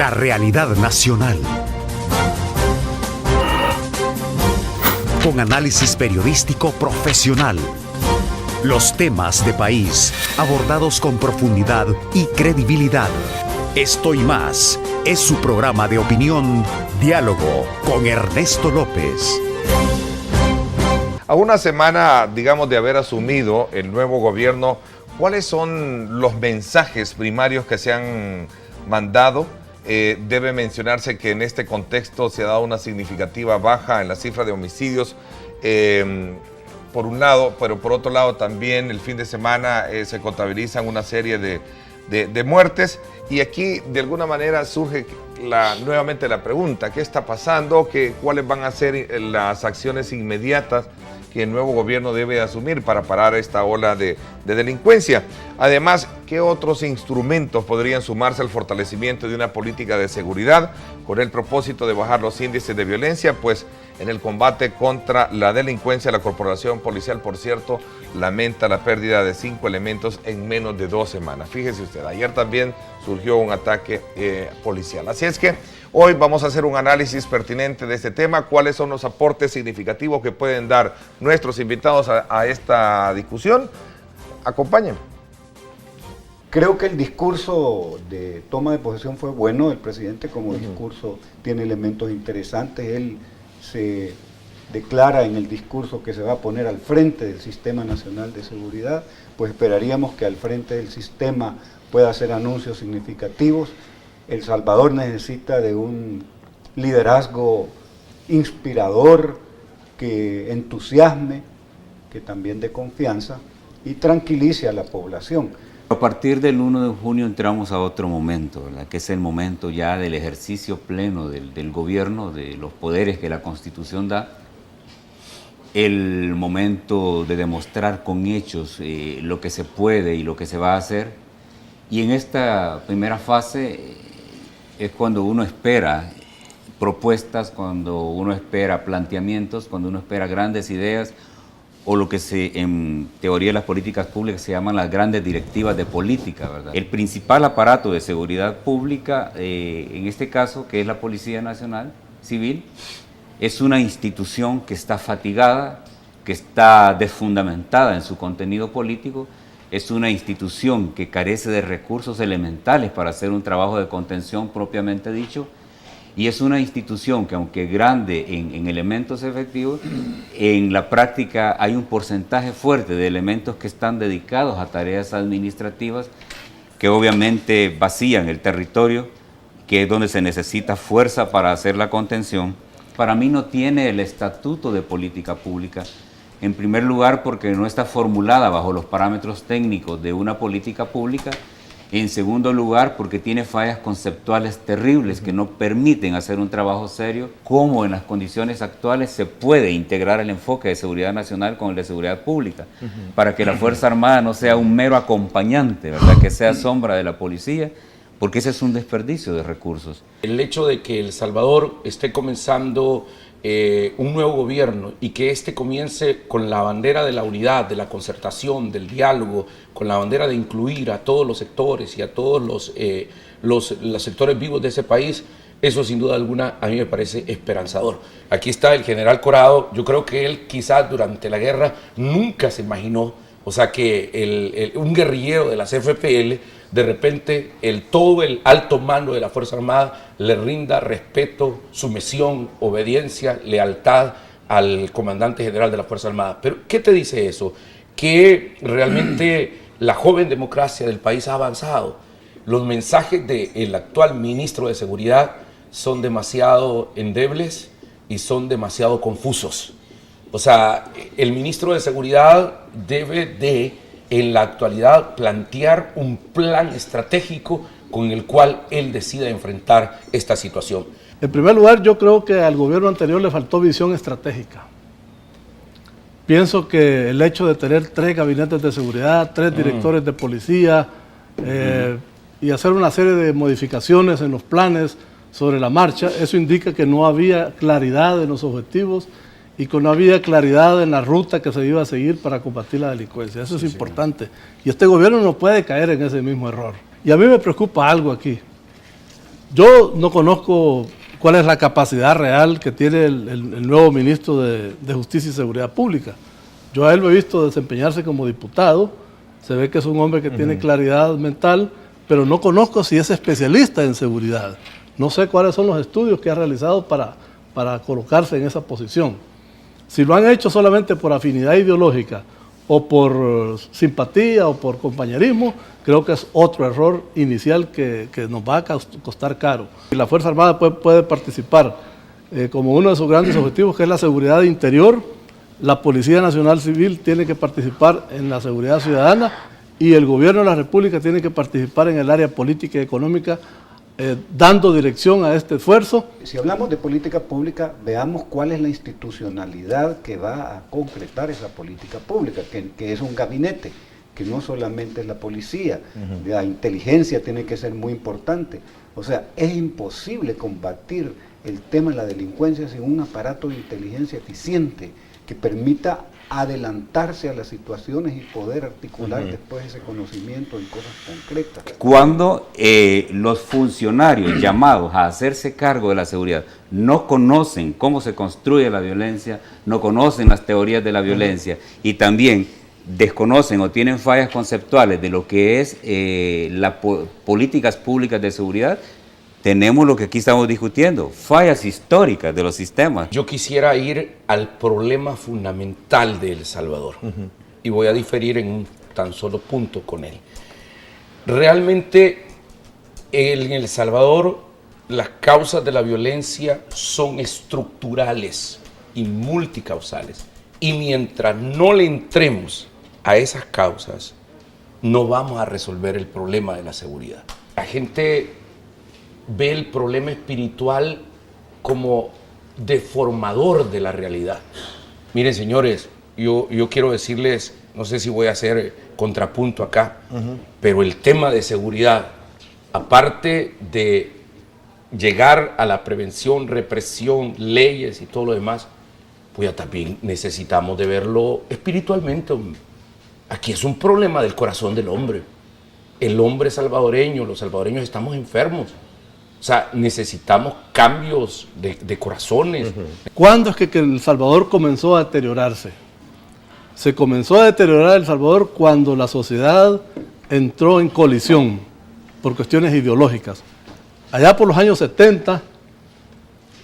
La realidad nacional. Con análisis periodístico profesional. Los temas de país abordados con profundidad y credibilidad. Esto y más es su programa de opinión, Diálogo con Ernesto López. A una semana, digamos, de haber asumido el nuevo gobierno, ¿cuáles son los mensajes primarios que se han mandado? Debe mencionarse que en este contexto se ha dado una significativa baja en la cifra de homicidios, por un lado, pero por otro lado también el fin de semana se contabilizan una serie de muertes, y aquí de alguna manera surge nuevamente la pregunta: ¿qué está pasando? ¿Cuáles van a ser las acciones inmediatas que el nuevo gobierno debe asumir para parar esta ola de delincuencia? Además, ¿qué otros instrumentos podrían sumarse al fortalecimiento de una política de seguridad con el propósito de bajar los índices de violencia? Pues en el combate contra la delincuencia, la Corporación Policial, por cierto, lamenta la pérdida de 5 elementos en menos de 2 semanas. Fíjese usted, ayer también surgió un ataque policial. Así es que hoy vamos a hacer un análisis pertinente de este tema, cuáles son los aportes significativos que pueden dar nuestros invitados a esta discusión. Acompáñenme. Creo que el discurso de toma de posesión fue bueno. El presidente como discurso tiene elementos interesantes. Él se declara en el discurso que se va a poner al frente del Sistema Nacional de Seguridad, pues esperaríamos que al frente del sistema pueda hacer anuncios significativos. El Salvador necesita de un liderazgo inspirador, que entusiasme, que también dé confianza y tranquilice a la población. A partir del 1 de junio entramos a otro momento, ¿verdad? Que es el momento ya del ejercicio pleno del gobierno, de los poderes que la Constitución da, el momento de demostrar con hechos lo que se puede y lo que se va a hacer. Y en esta primera fase es cuando uno espera propuestas, cuando uno espera planteamientos, cuando uno espera grandes ideas, o lo que en teoría de las políticas públicas se llaman las grandes directivas de política, ¿verdad? El principal aparato de seguridad pública, en este caso, que es la Policía Nacional Civil, es una institución que está fatigada, que está desfundamentada en su contenido político, es una institución que carece de recursos elementales para hacer un trabajo de contención propiamente dicho, y es una institución que, aunque grande en elementos efectivos, en la práctica hay un porcentaje fuerte de elementos que están dedicados a tareas administrativas que obviamente vacían el territorio, que es donde se necesita fuerza para hacer la contención. Para mí no tiene el estatuto de política pública, en primer lugar porque no está formulada bajo los parámetros técnicos de una política pública. En segundo lugar, porque tiene fallas conceptuales terribles que no permiten hacer un trabajo serio. ¿Cómo en las condiciones actuales se puede integrar el enfoque de seguridad nacional con el de seguridad pública? Para que la Fuerza Armada no sea un mero acompañante, ¿verdad? Que sea sombra de la policía, porque ese es un desperdicio de recursos. El hecho de que El Salvador esté comenzando un nuevo gobierno y que este comience con la bandera de la unidad, de la concertación, del diálogo, con la bandera de incluir a todos los sectores y a todos los sectores vivos de ese país, eso sin duda alguna a mí me parece esperanzador. Aquí está el general Corado. Yo creo que él quizás durante la guerra nunca se imaginó, o sea, que un guerrillero de las FPL, de repente todo el alto mando de la Fuerza Armada le rinda respeto, sumisión, obediencia, lealtad al comandante general de la Fuerza Armada. Pero ¿qué te dice eso? Que realmente la joven democracia del país ha avanzado. Los mensajes del actual ministro de Seguridad son demasiado endebles y son demasiado confusos. O sea, el ministro de Seguridad debe de, en la actualidad, plantear un plan estratégico con el cual él decida enfrentar esta situación. En primer lugar, yo creo que al gobierno anterior le faltó visión estratégica. Pienso que el hecho de tener 3 gabinetes de seguridad, 3 directores de policía y hacer una serie de modificaciones en los planes sobre la marcha, eso indica que no había claridad en los objetivos y que no había claridad en la ruta que se iba a seguir para combatir la delincuencia. Eso es importante. Y este gobierno no puede caer en ese mismo error. Y a mí me preocupa algo aquí. Yo no conozco cuál es la capacidad real que tiene el nuevo ministro de Justicia y Seguridad Pública. Yo a él lo he visto desempeñarse como diputado, se ve que es un hombre que tiene claridad mental, pero no conozco si es especialista en seguridad. No sé cuáles son los estudios que ha realizado para colocarse en esa posición. Si lo han hecho solamente por afinidad ideológica o por simpatía o por compañerismo, creo que es otro error inicial que nos va a costar caro. La Fuerza Armada puede participar como uno de sus grandes objetivos, que es la seguridad interior. La Policía Nacional Civil tiene que participar en la seguridad ciudadana y el Gobierno de la República tiene que participar en el área política y económica, dando dirección a este esfuerzo. Si hablamos de política pública, veamos cuál es la institucionalidad que va a concretar esa política pública, que es un gabinete, que no solamente es la policía, la inteligencia tiene que ser muy importante. O sea, es imposible combatir el tema de la delincuencia sin un aparato de inteligencia eficiente que permita adelantarse a las situaciones y poder articular después ese conocimiento en cosas concretas. Cuando los funcionarios llamados a hacerse cargo de la seguridad no conocen cómo se construye la violencia, no conocen las teorías de la violencia y también desconocen o tienen fallas conceptuales de lo que es las políticas públicas de seguridad, tenemos lo que aquí estamos discutiendo, fallas históricas de los sistemas. Yo quisiera ir al problema fundamental de El Salvador y voy a diferir en un tan solo punto con él. Realmente en El Salvador las causas de la violencia son estructurales y multicausales y mientras no le entremos a esas causas no vamos a resolver el problema de la seguridad. La gente ve el problema espiritual como deformador de la realidad. Miren, señores, yo quiero decirles, no sé si voy a hacer contrapunto acá, pero el tema de seguridad, aparte de llegar a la prevención, represión, leyes y todo lo demás, pues ya también necesitamos de verlo espiritualmente. Aquí es un problema del corazón del hombre. El hombre salvadoreño, los salvadoreños estamos enfermos. O sea, necesitamos cambios de corazones. ¿Cuándo es que El Salvador comenzó a deteriorarse? Se comenzó a deteriorar El Salvador cuando la sociedad entró en colisión por cuestiones ideológicas. Allá por los años 70,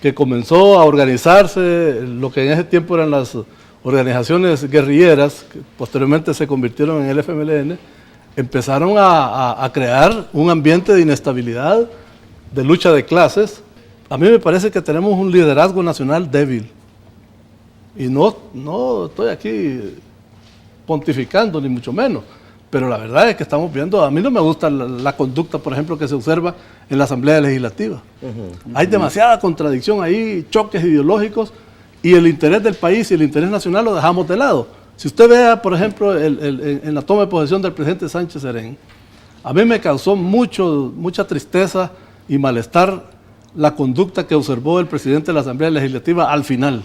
que comenzó a organizarse lo que en ese tiempo eran las organizaciones guerrilleras, que posteriormente se convirtieron en el FMLN, empezaron a crear un ambiente de inestabilidad, de lucha de clases. A mí me parece que tenemos un liderazgo nacional débil. Y no estoy aquí pontificando, ni mucho menos. Pero la verdad es que estamos viendo, a mí no me gusta la conducta, por ejemplo, que se observa en la Asamblea Legislativa. Hay demasiada contradicción ahí, choques ideológicos, y el interés del país y el interés nacional lo dejamos de lado. Si usted vea, por ejemplo, en la toma de posesión del presidente Sánchez Serén, a mí me causó mucha tristeza y malestar la conducta que observó el presidente de la Asamblea Legislativa al final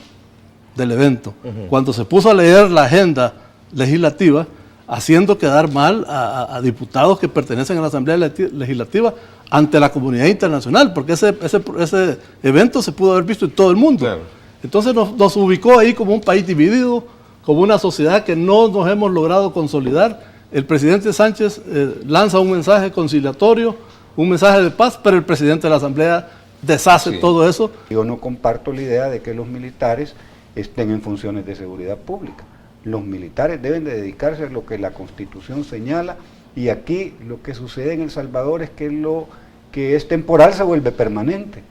del evento, cuando se puso a leer la agenda legislativa, haciendo quedar mal a diputados que pertenecen a la Asamblea Legislativa ante la comunidad internacional, porque ese evento se pudo haber visto en todo el mundo. Claro. Entonces nos ubicó ahí como un país dividido, como una sociedad que no nos hemos logrado consolidar. El presidente Sánchez lanza un mensaje conciliatorio, un mensaje de paz, pero el presidente de la Asamblea deshace todo eso. Yo no comparto la idea de que los militares estén en funciones de seguridad pública. Los militares deben de dedicarse a lo que la Constitución señala, y aquí lo que sucede en El Salvador es que lo que es temporal se vuelve permanente.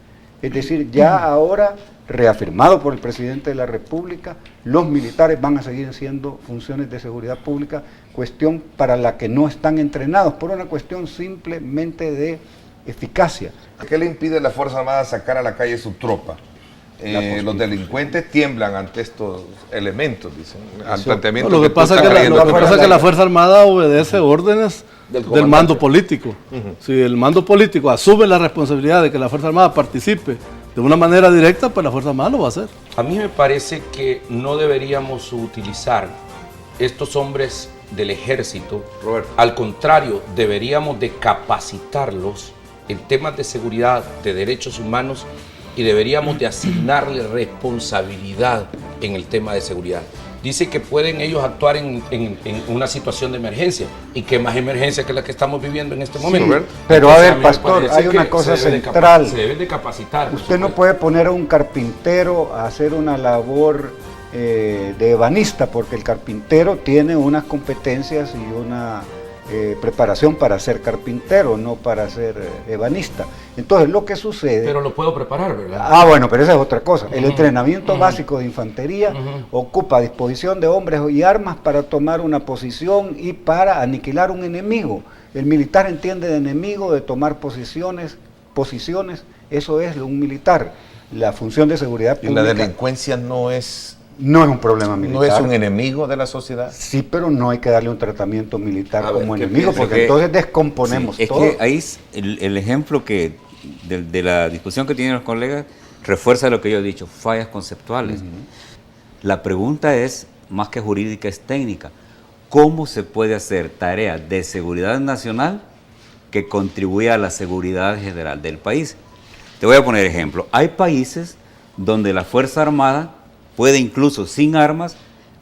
Es decir, ya ahora, reafirmado por el presidente de la República, los militares van a seguir siendo funciones de seguridad pública, cuestión para la que no están entrenados, por una cuestión simplemente de eficacia. ¿Qué le impide a la Fuerza Armada sacar a la calle su tropa? Los delincuentes tiemblan ante estos elementos, dicen. Al planteamiento lo que pasa es que la Fuerza Armada obedece órdenes del mando político. Si el mando político asume la responsabilidad de que la Fuerza Armada participe de una manera directa, pues la Fuerza Armada lo va a hacer. A mí me parece que no deberíamos utilizar estos hombres del ejército. Roberto. Al contrario, deberíamos de capacitarlos en temas de seguridad, de derechos humanos, y deberíamos de asignarle responsabilidad en el tema de seguridad. Dice que pueden ellos actuar en una situación de emergencia. ¿Y qué más emergencia que la que estamos viviendo en este momento? Sí, pero Entonces, a ver, mí me pastor, parece hay una que cosa se debe central. Se deben de capacitar. Usted no puede poner a un carpintero a hacer una labor de ebanista, porque el carpintero tiene unas competencias y una preparación para ser carpintero, no para ser ebanista. Entonces lo que sucede... Pero lo puedo preparar, ¿verdad? Ah, bueno, pero esa es otra cosa. El entrenamiento básico de infantería ocupa a disposición de hombres y armas para tomar una posición y para aniquilar un enemigo. El militar entiende de enemigo, de tomar posiciones, eso es un militar. La función de seguridad Y pública la delincuencia no es un problema militar. ¿No es un enemigo de la sociedad? Sí, pero no hay que darle un tratamiento militar A ver, como ¿qué enemigo, piensa? porque entonces descomponemos Sí, es todo. que ahí es el ejemplo que de la discusión que tienen los colegas refuerza lo que yo he dicho, fallas conceptuales. La pregunta es, más que jurídica, es técnica. ¿Cómo se puede hacer tareas de seguridad nacional que contribuya a la seguridad general del país? Te voy a poner ejemplo. Hay países donde la Fuerza Armada puede incluso sin armas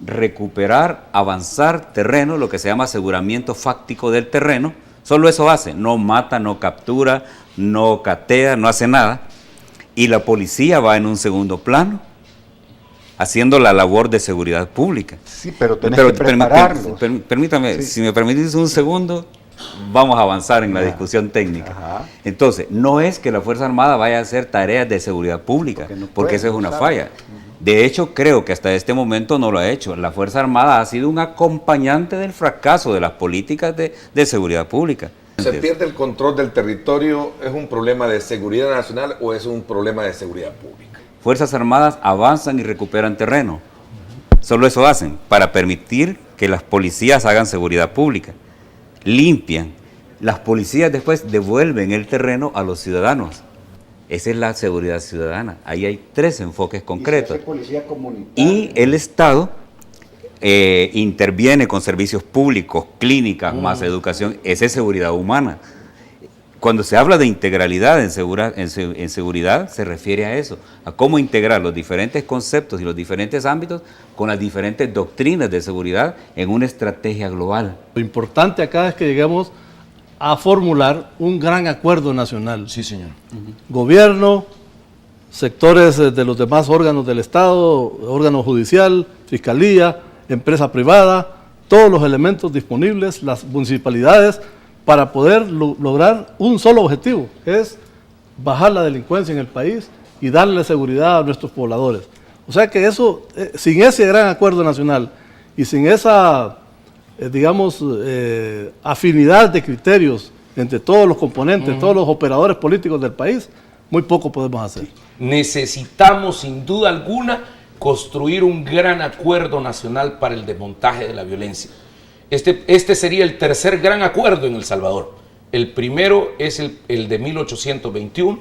recuperar, avanzar terreno, lo que se llama aseguramiento fáctico del terreno. Solo eso hace, no mata, no captura, no catea, no hace nada. Y la policía va en un segundo plano, haciendo la labor de seguridad pública. Sí, pero tenés que prepararlos. Permítame, Sí. si me permitís un segundo, vamos a avanzar en la discusión técnica. Ajá. Entonces, no es que la Fuerza Armada vaya a hacer tareas de seguridad pública, Porque no porque puede, esa es una no falla. sabe. De hecho, creo que hasta este momento no lo ha hecho. La Fuerza Armada ha sido un acompañante del fracaso de las políticas de seguridad pública. ¿Se pierde el control del territorio? ¿Es un problema de seguridad nacional o es un problema de seguridad pública? Fuerzas Armadas avanzan y recuperan terreno. Solo eso hacen, para permitir que las policías hagan seguridad pública. Limpian. Las policías después devuelven el terreno a los ciudadanos. Esa es la seguridad ciudadana. Ahí hay tres enfoques concretos. Y se hace policía comunitaria. Y el Estado interviene con servicios públicos, clínicas, más educación. Esa es seguridad humana. Cuando se habla de integralidad en seguridad, se refiere a eso, a cómo integrar los diferentes conceptos y los diferentes ámbitos con las diferentes doctrinas de seguridad en una estrategia global. Lo importante acá es que lleguemos a formular un gran acuerdo nacional. Sí, señor. Gobierno, sectores de los demás órganos del Estado, órgano judicial, fiscalía, empresa privada, todos los elementos disponibles, las municipalidades, para poder lograr un solo objetivo, que es bajar la delincuencia en el país y darle seguridad a nuestros pobladores. O sea que eso, sin ese gran acuerdo nacional y sin esa, afinidad de criterios entre todos los componentes, todos los operadores políticos del país, muy poco podemos hacer. Necesitamos, sin duda alguna, construir un gran acuerdo nacional para el desmontaje de la violencia. Este sería el tercer gran acuerdo en El Salvador. El primero es el de 1821,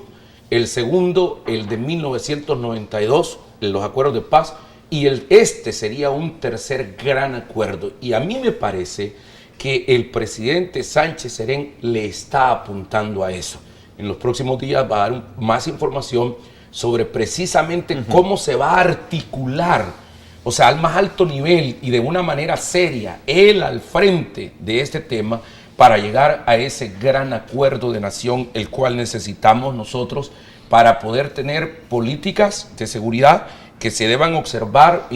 el segundo el de 1992, los acuerdos de paz, y este sería un tercer gran acuerdo. Y a mí me parece que el presidente Sánchez Serén le está apuntando a eso. En los próximos días va a dar más información sobre precisamente cómo se va a articular, o sea, al más alto nivel y de una manera seria, él al frente de este tema, para llegar a ese gran acuerdo de nación, el cual necesitamos nosotros para poder tener políticas de seguridad que se deban observar,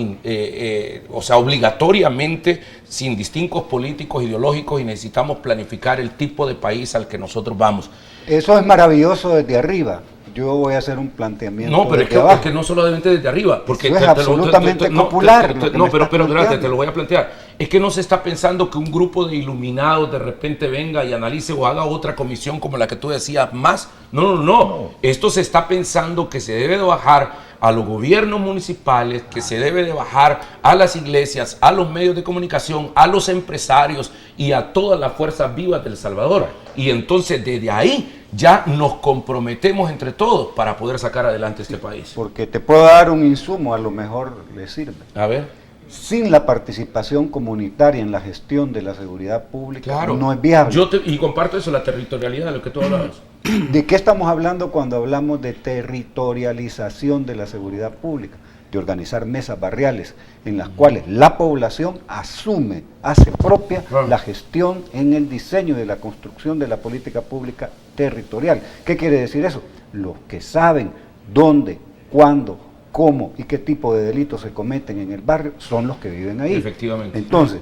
obligatoriamente, sin distingos políticos, ideológicos, y necesitamos planificar el tipo de país al que nosotros vamos. Eso es maravilloso desde arriba. Yo voy a hacer un planteamiento. No, pero es desde abajo. que no solamente desde arriba, porque Eso es absolutamente popular. Pero espérate, te lo voy a plantear. Es que no se está pensando que un grupo de iluminados de repente venga y analice o haga otra comisión como la que tú decías más. No. Esto se está pensando que se debe de bajar a los gobiernos municipales, que se debe de bajar a las iglesias, a los medios de comunicación, a los empresarios y a todas las fuerzas vivas del Salvador. Y entonces desde ahí ya nos comprometemos entre todos para poder sacar adelante este país. Porque te puedo dar un insumo, a lo mejor le sirve. A ver. Sin la participación comunitaria en la gestión de la seguridad pública, Claro. no es viable. Y comparto eso, la territorialidad de lo que tú hablabas. ¿De qué estamos hablando cuando hablamos de territorialización de la seguridad pública? De organizar mesas barriales en las cuales la población asume, hace propia la gestión en el diseño de la construcción de la política pública territorial. ¿Qué quiere decir eso? Los que saben dónde, cuándo, cómo y qué tipo de delitos se cometen en el barrio son los que viven ahí. Efectivamente. Entonces,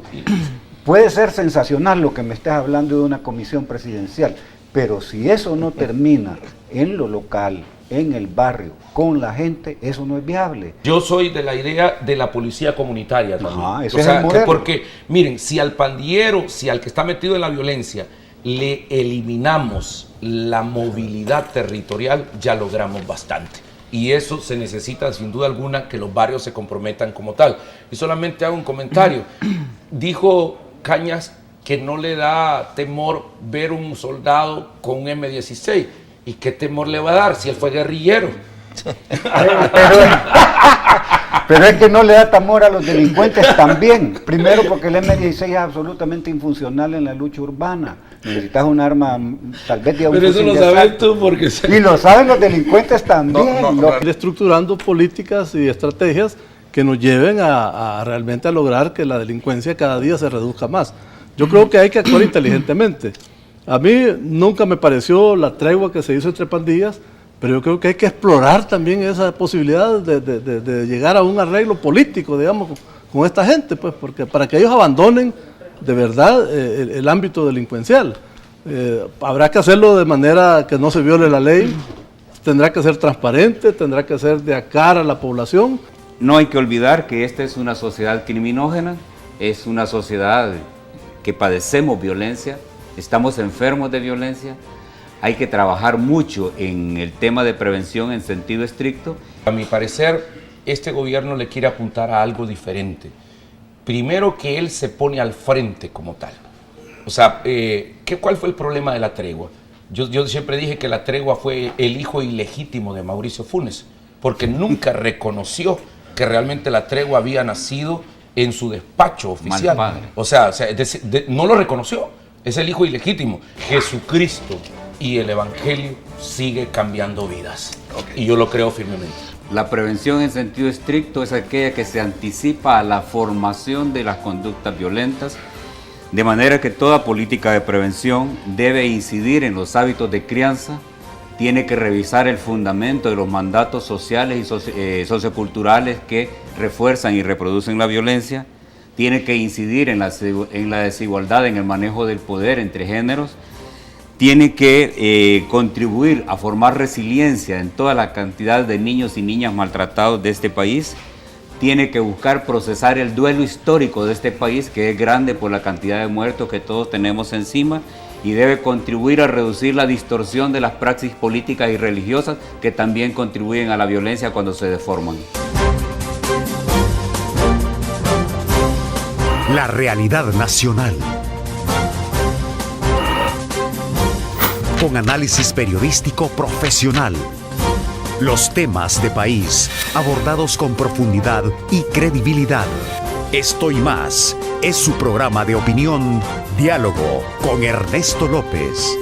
puede ser sensacional lo que me estés hablando de una comisión presidencial, pero si eso no termina en lo local, en el barrio, con la gente, eso no es viable. Yo soy de la idea de la policía comunitaria también. Ajá, ese es el modelo. Porque, miren, si al pandillero, si al que está metido en la violencia, le eliminamos la movilidad territorial, ya logramos bastante. Y eso se necesita, sin duda alguna, que los barrios se comprometan como tal. Y solamente hago un comentario. Dijo Cañas que no le da temor ver un soldado con un M16. ¿Y qué temor le va a dar si él fue guerrillero? Pero es que no le da temor a los delincuentes también. Primero porque el M16 es absolutamente infuncional en la lucha urbana. Necesitas un arma, tal vez de un Pero eso lo sabes tú porque... Y lo saben los delincuentes también. Ir estructurando políticas y estrategias que nos lleven a realmente a lograr que la delincuencia cada día se reduzca más. Yo creo que hay que actuar inteligentemente. A mí nunca me pareció la tregua que se hizo entre pandillas, pero yo creo que hay que explorar también esa posibilidad de llegar a un arreglo político, digamos, con esta gente, pues, porque para que ellos abandonen de verdad el ámbito delincuencial. Habrá que hacerlo de manera que no se viole la ley, tendrá que ser transparente, tendrá que ser de cara a la población. No hay que olvidar que esta es una sociedad criminógena, es una sociedad que padecemos violencia, estamos enfermos de violencia, hay que trabajar mucho en el tema de prevención en sentido estricto. A mi parecer, este gobierno le quiere apuntar a algo diferente. Primero que él se pone al frente como tal. O sea, ¿cuál fue el problema de la tregua? Yo siempre dije que la tregua fue el hijo ilegítimo de Mauricio Funes, porque nunca reconoció que realmente la tregua había nacido en su despacho oficial. Mal padre. O sea no lo reconoció. Es el hijo ilegítimo. Jesucristo y el Evangelio sigue cambiando vidas. Y yo lo creo firmemente. La prevención en sentido estricto es aquella que se anticipa a la formación de las conductas violentas, de manera que toda política de prevención debe incidir en los hábitos de crianza, tiene que revisar el fundamento de los mandatos sociales y socioculturales que refuerzan y reproducen la violencia, tiene que incidir en la desigualdad en el manejo del poder entre géneros, tiene que contribuir a formar resiliencia en toda la cantidad de niños y niñas maltratados de este país, tiene que buscar procesar el duelo histórico de este país, que es grande por la cantidad de muertos que todos tenemos encima, y debe contribuir a reducir la distorsión de las praxis políticas y religiosas que también contribuyen a la violencia cuando se deforman. La realidad nacional. Con análisis periodístico profesional. Los temas de país abordados con profundidad y credibilidad. Esto y más es su programa de opinión, Diálogo con Ernesto López.